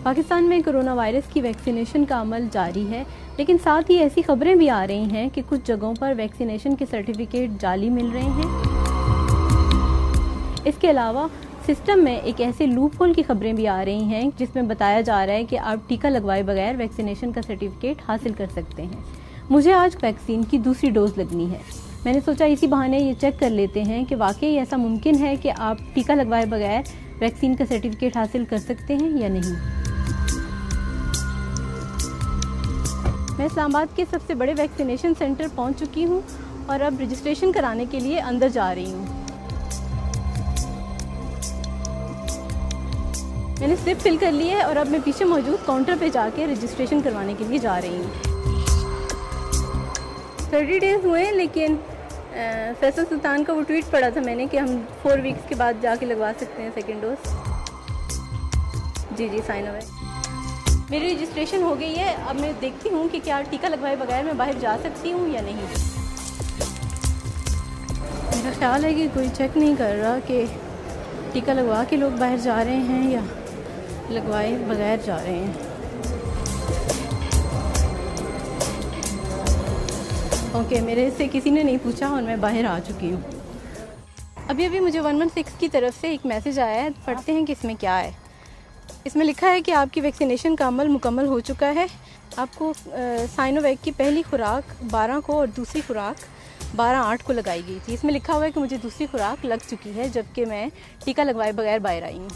पाकिस्तान में corona virus की vaccination का अमल जारी है, लेकिन साथ ही ऐसी खबरें भी आ रही हैं कि कुछ जगहों पर वैक्सीनेशन के सर्टिफिकेट जाली मिल रहे हैं। इसके अलावा सिस्टम में एक ऐसे लूप होल की खबरें भी आ रही हैं जिसमें बताया जा रहा है कि आप टीका लगवाए बगैर वैक्सीनेशन का सर्टिफिकेट हासिल कर सकते हैं। मुझे आज वैक्सीन की दूसरी डोज लगनी है। मैंने सोचा इसी बहाने ये चेक कर लेते हैं कि वाकई ऐसा मुमकिन है कि आप टीका लगवाए बगैर वैक्सीन का सर्टिफिकेट हासिल कर सकते हैं या नहीं। मैं इस्लामाबाद के सबसे बड़े वैक्सीनेशन सेंटर पहुंच चुकी हूं और अब रजिस्ट्रेशन कराने के लिए अंदर जा रही हूं। मैंने स्लिप फिल कर ली है और अब मैं पीछे मौजूद काउंटर पे जाके रजिस्ट्रेशन करवाने के लिए जा रही हूँ। 30 डेज़ हुए हैं, लेकिन फैसल सुल्तान का वो ट्वीट पढ़ा था मैंने कि हम 4 वीक्स के बाद जाके लगवा सकते हैं सेकेंड डोज। जी साइन अवे। मेरी रजिस्ट्रेशन हो गई है। अब मैं देखती हूँ कि क्या टीका लगवाए बगैर मैं बाहर जा सकती हूँ या नहीं। मेरा ख्याल है कि कोई चेक नहीं कर रहा कि टीका लगवा के लोग बाहर जा रहे हैं या लगवाए बगैर जा रहे हैं। ओके, मेरे से किसी ने नहीं पूछा और मैं बाहर आ चुकी हूँ। अभी मुझे 116 की तरफ से एक मैसेज आया है, पढ़ते हैं कि इसमें क्या है। इसमें लिखा है कि आपकी वैक्सीनेशन का अमल मुकम्मल हो चुका है। आपको साइनोवैक की पहली खुराक 12 को और दूसरी खुराक 12/8 को लगाई गई थी। इसमें लिखा हुआ है कि मुझे दूसरी खुराक लग चुकी है, जबकि मैं टीका लगवाए बगैर बाहर आई हूँ।